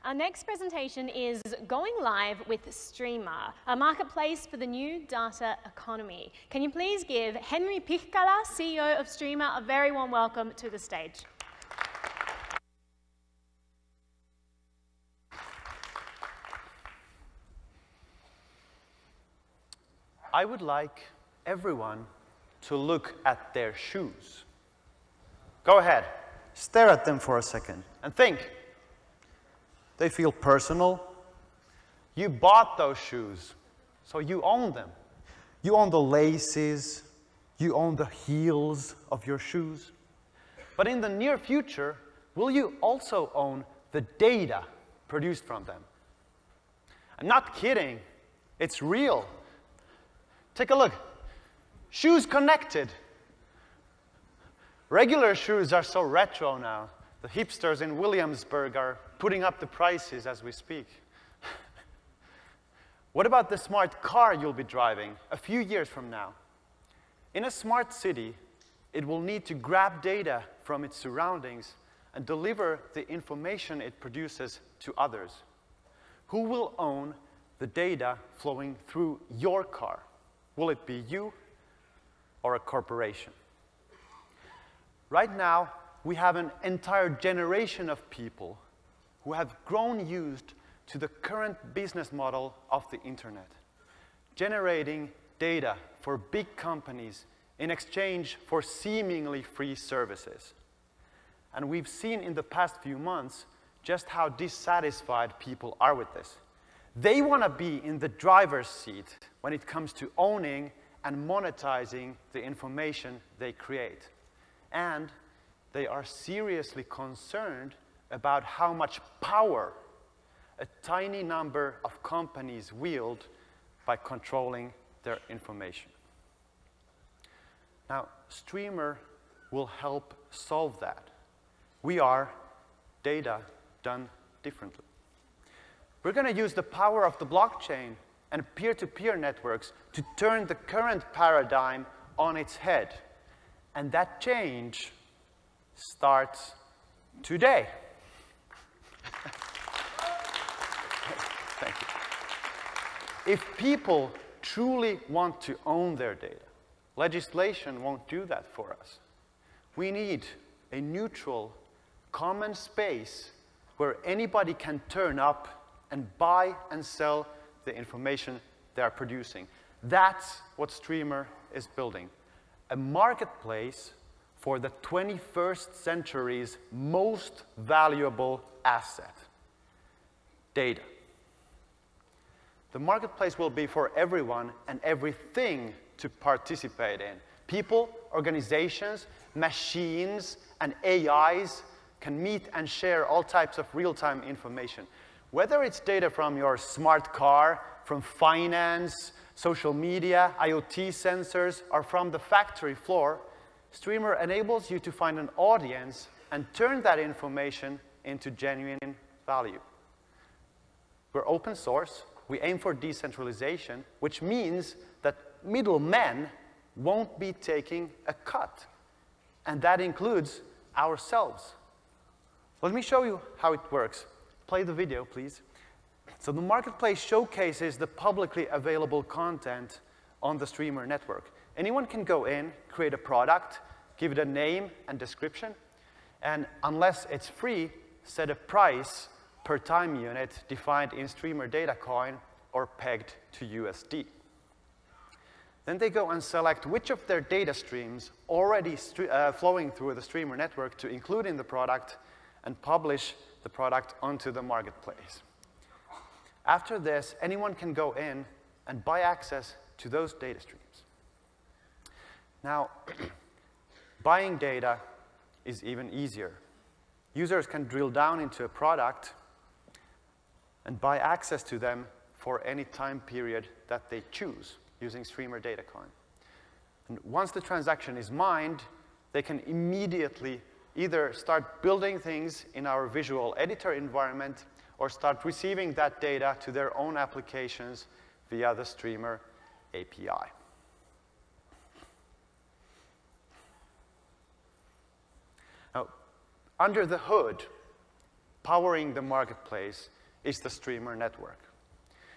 Our next presentation is Going Live with Streamr, a marketplace for the new data economy. Can you please give Henry Pihkala, CEO of Streamr, a very warm welcome to the stage. I would like everyone to look at their shoes. Go ahead, stare at them for a second and think. They feel personal. You bought those shoes, so you own them. You own the laces, you own the heels of your shoes. But in the near future, will you also own the data produced from them? I'm not kidding, it's real. Take a look. Shoes connected. Regular shoes are so retro now. The hipsters in Williamsburg are putting up the prices as we speak. What about the smart car you'll be driving a few years from now? In a smart city, it will need to grab data from its surroundings and deliver the information it produces to others. Who will own the data flowing through your car? Will it be you or a corporation? Right now, we have an entire generation of people who have grown used to the current business model of the internet, generating data for big companies in exchange for seemingly free services. And we've seen in the past few months just how dissatisfied people are with this. They want to be in the driver's seat when it comes to owning and monetizing the information they create. And they are seriously concerned about how much power a tiny number of companies wield by controlling their information. Now, Streamr will help solve that. We are data done differently. We're going to use the power of the blockchain and peer-to-peer networks to turn the current paradigm on its head. And that change starts today. Thank you. If people truly want to own their data, legislation won't do that for us. We need a neutral, common space where anybody can turn up and buy and sell the information they are producing. That's what Streamr is building. A marketplace for the 21st century's most valuable asset, data. The marketplace will be for everyone and everything to participate in. People, organizations, machines, and AIs can meet and share all types of real-time information. Whether it's data from your smart car, from finance, social media, IoT sensors, or from the factory floor, Streamr enables you to find an audience and turn that information into genuine value. We're open source. We aim for decentralization, which means that middlemen won't be taking a cut. And that includes ourselves. Let me show you how it works. Play the video, please. So the marketplace showcases the publicly available content on the Streamr network. Anyone can go in, create a product, give it a name and description, and unless it's free, set a price per time unit defined in Streamr data coin or pegged to USD. Then they go and select which of their data streams already flowing through the Streamr network to include in the product and publish the product onto the marketplace. After this, anyone can go in and buy access to those data streams. Now, buying data is even easier. Users can drill down into a product and buy access to them for any time period that they choose using Streamr data coin. And once the transaction is mined, they can immediately either start building things in our visual editor environment or start receiving that data to their own applications via the Streamr API. Now, under the hood, powering the marketplace is the Streamr network.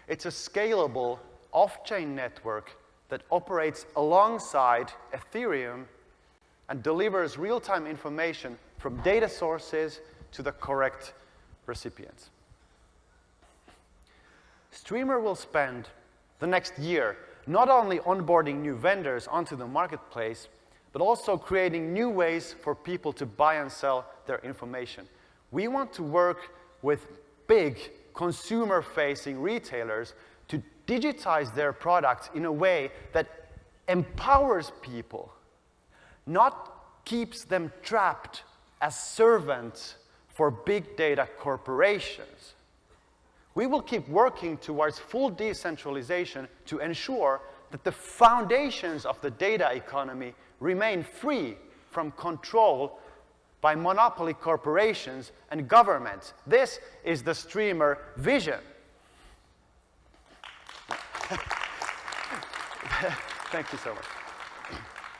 It's a scalable off-chain network that operates alongside Ethereum and delivers real-time information from data sources to the correct recipients. Streamr will spend the next year not only onboarding new vendors onto the marketplace, but also creating new ways for people to buy and sell their information. We want to work with big consumer-facing retailers to digitize their products in a way that empowers people, not keeps them trapped as servants for big data corporations. We will keep working towards full decentralization to ensure that the foundations of the data economy remain free from control by monopoly corporations and governments. This is the Streamr vision. Thank you so much.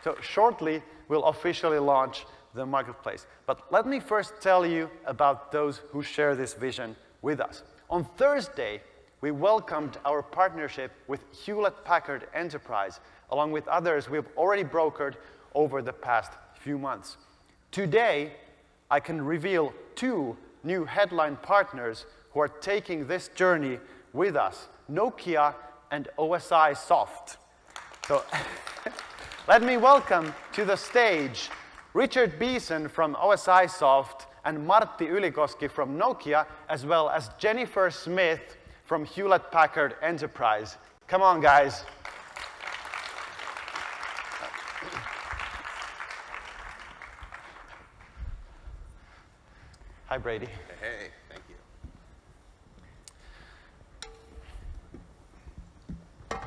So shortly, we'll officially launch the marketplace. But let me first tell you about those who share this vision with us. On Thursday, we welcomed our partnership with Hewlett-Packard Enterprise, along with others we've already brokered over the past few months. Today, I can reveal 2 new headline partners who are taking this journey with us, Nokia and OSIsoft. So let me welcome to the stage Richard Beeson from OSIsoft and Martti Ylikoski from Nokia, as well as Jennifer Smith from Hewlett-Packard Enterprise. Come on, guys. Hi, Brady. Hey, thank you. Hey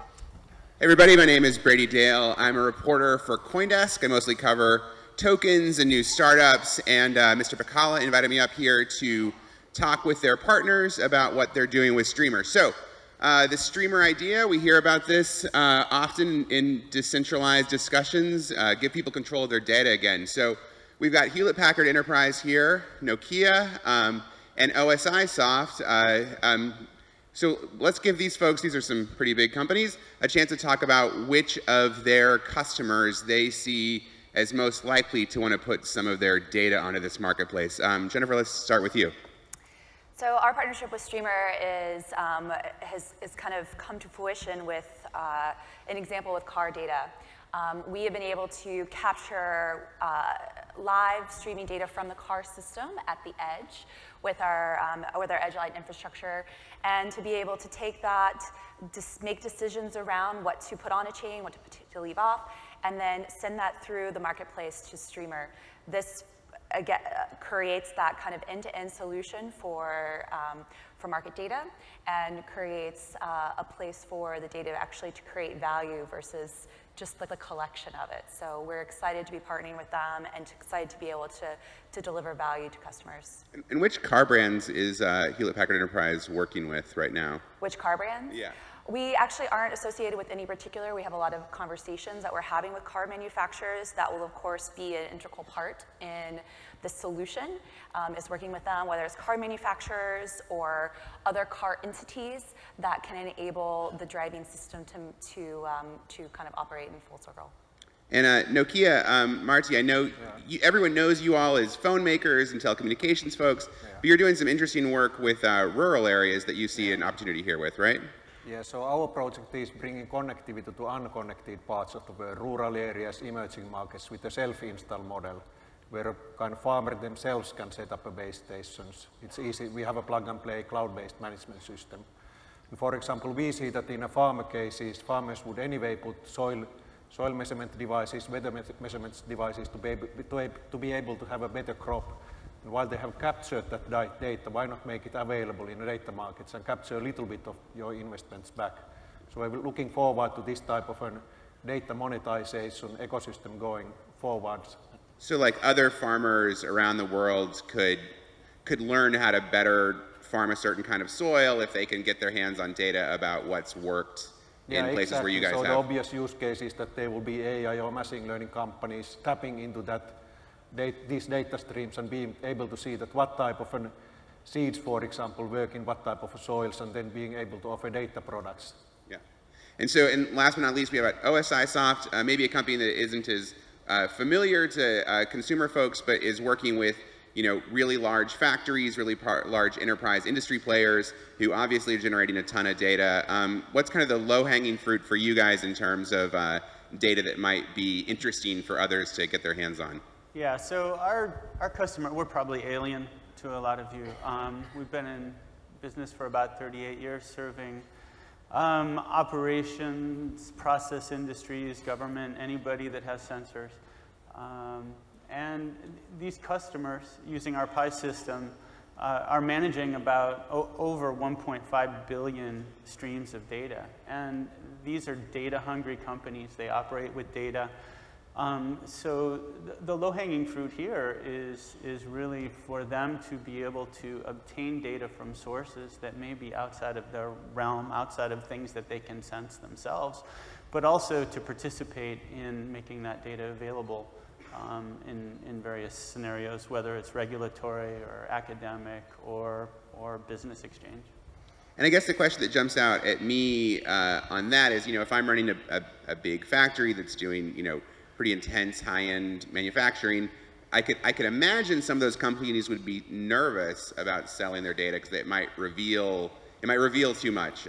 everybody, my name is Brady Dale. I'm a reporter for CoinDesk. I mostly cover tokens and new startups, and Mr. Pacala invited me up here to talk with their partners about what they're doing with Streamr. So, the Streamr idea, we hear about this often in decentralized discussions, give people control of their data again. So, we've got Hewlett-Packard Enterprise here, Nokia, and OSIsoft. So let's give these folks, these are some pretty big companies, a chance to talk about which of their customers they see as most likely to want to put some of their data onto this marketplace. Jennifer, let's start with you. So our partnership with Streamr has kind of come to fruition with an example with car data. We have been able to capture live streaming data from the car system at the edge with our EdgeLight infrastructure, and to be able to take that, make decisions around what to put on a chain, what to leave off, and then send that through the marketplace to Streamr. This again creates that kind of end-to-end solution for market data, and creates a place for the data actually to create value versus just like the collection of it. So we're excited to be partnering with them and excited to be able to deliver value to customers. And which car brands is Hewlett-Packard Enterprise working with right now? Which car brands? Yeah. We actually aren't associated with any particular. We have a lot of conversations that we're having with car manufacturers that will, of course, be an integral part in the solution, is working with them, whether it's car manufacturers or other car entities that can enable the driving system to kind of operate in full circle. And Nokia, Martti, I know everyone knows you all as phone makers and telecommunications folks, but you're doing some interesting work with rural areas that you see an opportunity here with, right? Yeah, so our project is bringing connectivity to unconnected parts of the world, rural areas, emerging markets, with a self-install model, where kind of farmers themselves can set up a base stations. It's easy. We have a plug-and-play cloud-based management system. And for example, we see that in a farmer cases, farmers would anyway put soil measurement devices, weather measurement devices to be able to have a better crop. And while they have captured that data, why not make it available in the data markets and capture a little bit of your investments back? So we're looking forward to this type of a data monetization ecosystem going forwards. So like other farmers around the world could learn how to better farm a certain kind of soil if they can get their hands on data about what's worked in places where you guys have. So the obvious use case is that there will be AI or machine learning companies tapping into that these data streams and being able to see that what type of seeds, for example, work in what type of soils, and then being able to offer data products. Yeah. And so, and last but not least, we have OSIsoft, maybe a company that isn't as familiar to consumer folks, but is working with really large factories, really large enterprise industry players who obviously are generating a ton of data. What's kind of the low-hanging fruit for you guys in terms of data that might be interesting for others to get their hands on? Yeah, so our customer, we're probably alien to a lot of you. We've been in business for about 38 years, serving operations, process industries, government, anybody that has sensors. And these customers using our Pi system are managing about over 1.5 billion streams of data. And these are data-hungry companies. They operate with data. So the low-hanging fruit here is really for them to be able to obtain data from sources that may be outside of their realm, outside of things that they can sense themselves, but also to participate in making that data available in various scenarios, whether it's regulatory or academic or business exchange. And I guess the question that jumps out at me on that is, if I'm running a big factory that's doing, pretty intense high-end manufacturing, I could imagine some of those companies would be nervous about selling their data because it might reveal too much.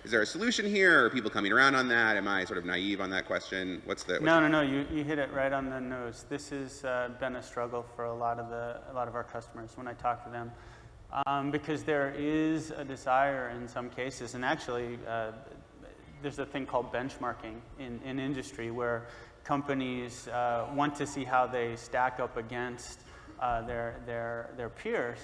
Is there a solution here? Are people coming around on that? Am I sort of naive on that question? No. You hit it right on the nose. This has been a struggle for a lot of our customers when I talk to them, because there is a desire in some cases, and actually there's a thing called benchmarking in industry where companies want to see how they stack up against their peers.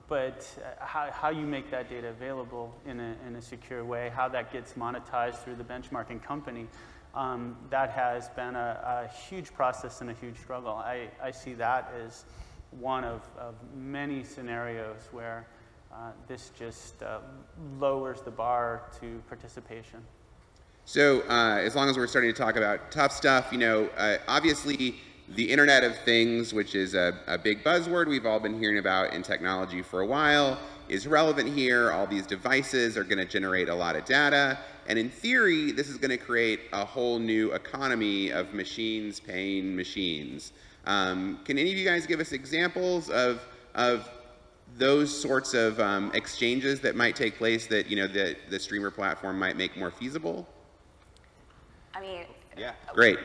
But how you make that data available in a secure way, how that gets monetized through the benchmarking company, that has been a huge process and a huge struggle. I see that as one of many scenarios where this just lowers the bar to participation. So as long as we're starting to talk about tough stuff, obviously the Internet of Things, which is a big buzzword we've all been hearing about in technology for a while, is relevant here. All these devices are going to generate a lot of data. And in theory, this is going to create a whole new economy of machines paying machines. Can any of you guys give us examples of those sorts of exchanges that might take place that the Streamr platform might make more feasible? Yeah, great.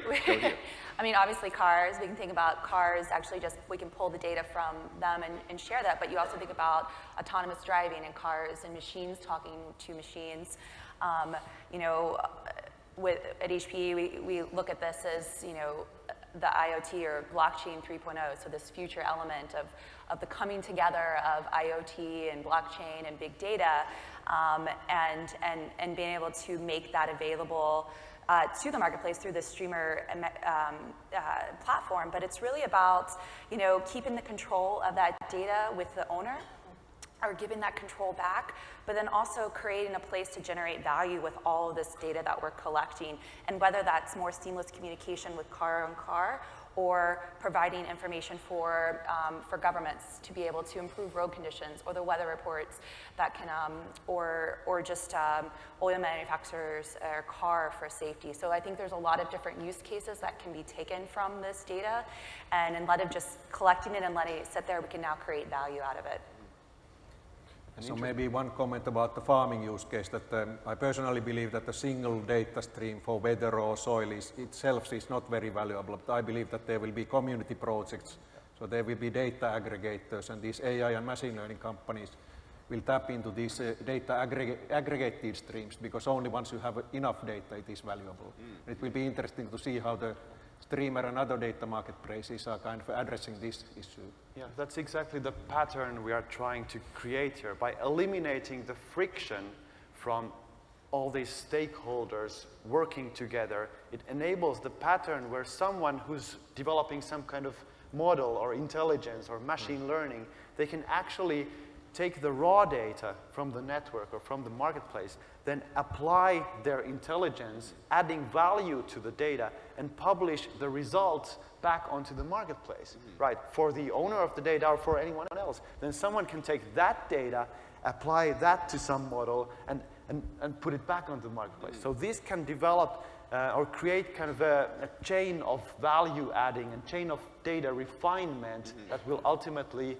Obviously cars, we can think about cars, actually we can pull the data from them and share that, but you also think about autonomous driving and cars and machines talking to machines. At HPE, we look at this as, the IoT or blockchain 3.0, so this future element of the coming together of IoT and blockchain and big data, and being able to make that available to the marketplace through the Streamr platform. But it's really about, keeping the control of that data with the owner, or giving that control back, but then also creating a place to generate value with all of this data that we're collecting, and whether that's more seamless communication with car on car, or providing information for governments to be able to improve road conditions, or the weather reports that can, or just oil manufacturers or car for safety. So I think there's a lot of different use cases that can be taken from this data, and instead of just collecting it and letting it sit there, we can now create value out of it. So maybe one comment about the farming use case, that I personally believe that a single data stream for weather or soil itself is not very valuable, but I believe that there will be community projects, so there will be data aggregators, and these AI and machine learning companies will tap into these data aggregated streams, because only once you have enough data it is valuable. It will be interesting to see how the Streamr and other data marketplaces are kind of addressing this issue. Yeah, that's exactly the pattern we are trying to create here. By eliminating the friction from all these stakeholders working together, it enables the pattern where someone who's developing some kind of model or intelligence or machine learning, they can actually take the raw data from the network or from the marketplace, then apply their intelligence, adding value to the data, and publish the results back onto the marketplace, right? For the owner of the data or for anyone else. Then someone can take that data, apply that to some model, and put it back onto the marketplace. So this can develop or create kind of a chain of value adding and chain of data refinement that will ultimately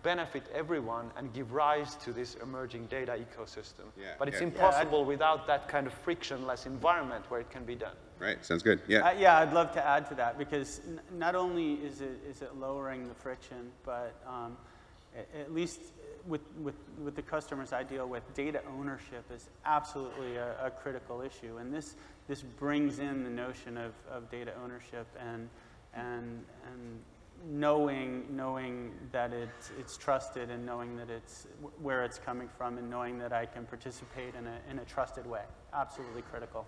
benefit everyone and give rise to this emerging data ecosystem. But it's impossible without that kind of frictionless environment where it can be done. Right, sounds good. Yeah. Yeah, I'd love to add to that, because not only is it lowering the friction, but at least with the customers I deal with, data ownership is absolutely a critical issue, and this brings in the notion of data ownership and knowing that it's trusted, and knowing that it's where it's coming from, and knowing that I can participate in a trusted way. Absolutely critical.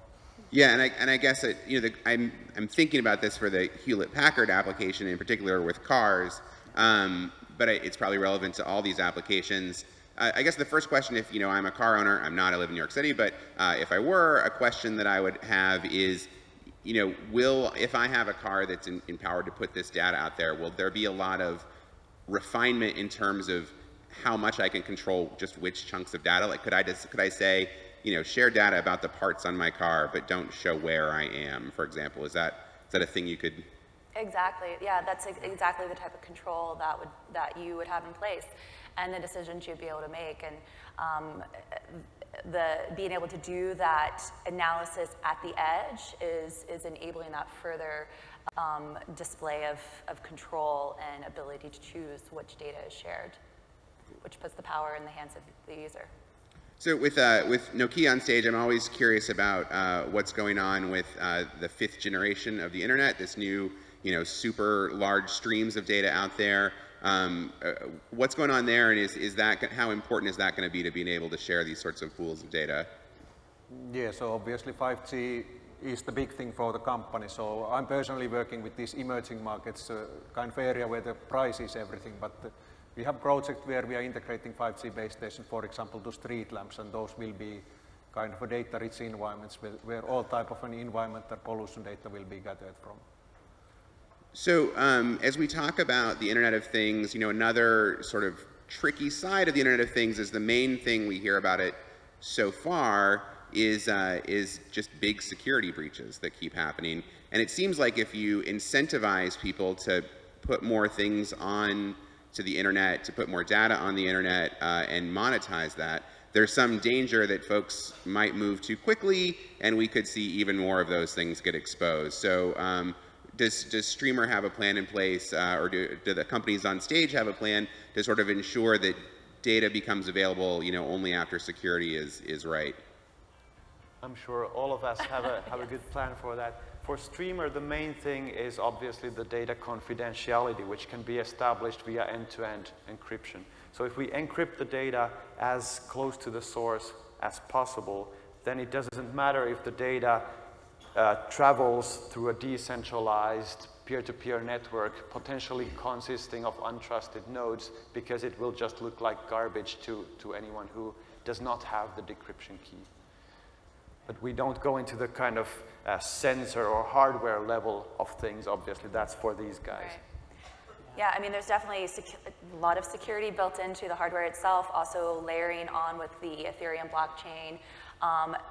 Yeah, and I guess that, you know, I'm thinking about this for the Hewlett-Packard application in particular with cars. But it's probably relevant to all these applications. I guess the first question, if I'm a car owner, I'm not, I live in New York City, but if I were, a question that I would have is, if I have a car that's empowered to put this data out there, will there be a lot of refinement in terms of how much I can control just which chunks of data? Like, could I say, share data about the parts on my car, but don't show where I am, for example? Is that a thing you could? Exactly. Yeah, that's exactly the type of control that you would have in place, and the decisions you'd be able to make, and being able to do that analysis at the edge is enabling that further display of control and ability to choose which data is shared, which puts the power in the hands of the user. So with Nokia on stage, I'm always curious about what's going on with the 5th generation of the internet, this new super large streams of data out there. What's going on there, and how important is that going to be to being able to share these sorts of pools of data? Yeah, so obviously 5G is the big thing for the company. So I'm personally working with these emerging markets, kind of area where the price is everything. But we have project where we are integrating 5G base stations, for example, to street lamps, and those will be kind of a data-rich environments where all type of an environmental pollution data will be gathered from. So as we talk about the Internet of Things, another sort of tricky side of the Internet of Things is the main thing we hear about it so far is just big security breaches that keep happening. And it seems like if you incentivize people to put more things on to the Internet, to put more data on the Internet and monetize that, there's some danger that folks might move too quickly, and we could see even more of those things get exposed. So does Streamr have a plan in place, or do the companies on stage have a plan to sort of ensure that data becomes available, only after security is right? I'm sure all of us have a good plan for that. For Streamr, the main thing is obviously the data confidentiality, which can be established via end-to-end encryption. So if we encrypt the data as close to the source as possible, then it doesn't matter if the data travels through a decentralized peer-to-peer network, potentially consisting of untrusted nodes, because it will just look like garbage to anyone who does not have the decryption key. But we don't go into the kind of sensor or hardware level of things. Obviously, that's for these guys. Right. Yeah, I mean, there's definitely a lot of security built into the hardware itself. Also, layering on with the Ethereum blockchain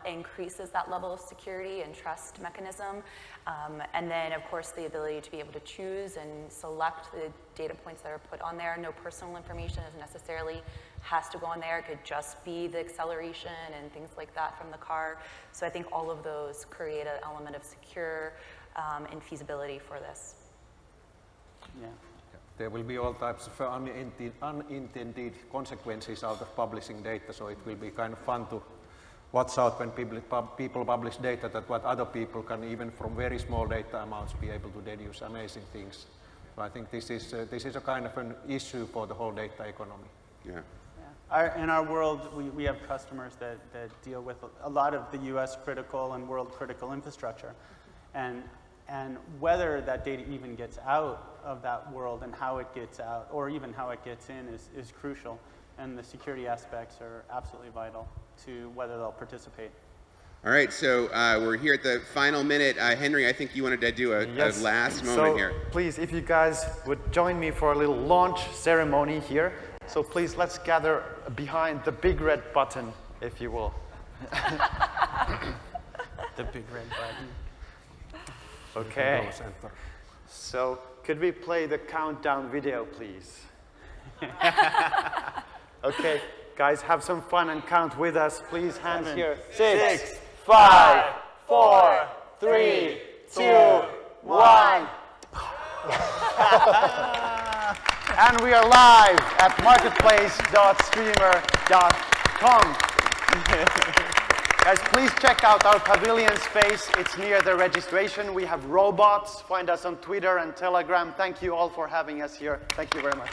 increases that level of security and trust mechanism. And then, of course, the ability to be able to choose and select the data points that are put on there. No personal information is necessarily has to go on there. It could just be the acceleration and things like that from the car. So I think all of those create an element of secure and feasibility for this. Yeah. There will be all types of unintended consequences out of publishing data, so it will be kind of fun to watch out when people publish data that what other people can, even from very small data amounts, be able to deduce amazing things. So I think this is a kind of an issue for the whole data economy. Yeah. In our world, we have customers that deal with a lot of the US critical and world critical infrastructure. And whether that data even gets out of that world and how it gets out, or even how it gets in, is crucial. and the security aspects are absolutely vital to whether they'll participate. All right, so we're here at the final minute. Henry, I think you wanted to do a last moment here. Please, if you guys would join me for a little launch ceremony here. So please, let's gather behind the big red button, if you will. The big red button. Okay. So could we play the countdown video, please? Okay, guys, have some fun and count with us. Please, hands here. 6, 5, 4, 3, 2, 1. And we are live at marketplace.streamr.com. Guys, please check out our pavilion space. It's near the registration. We have robots. Find us on Twitter and Telegram. Thank you all for having us here. Thank you very much.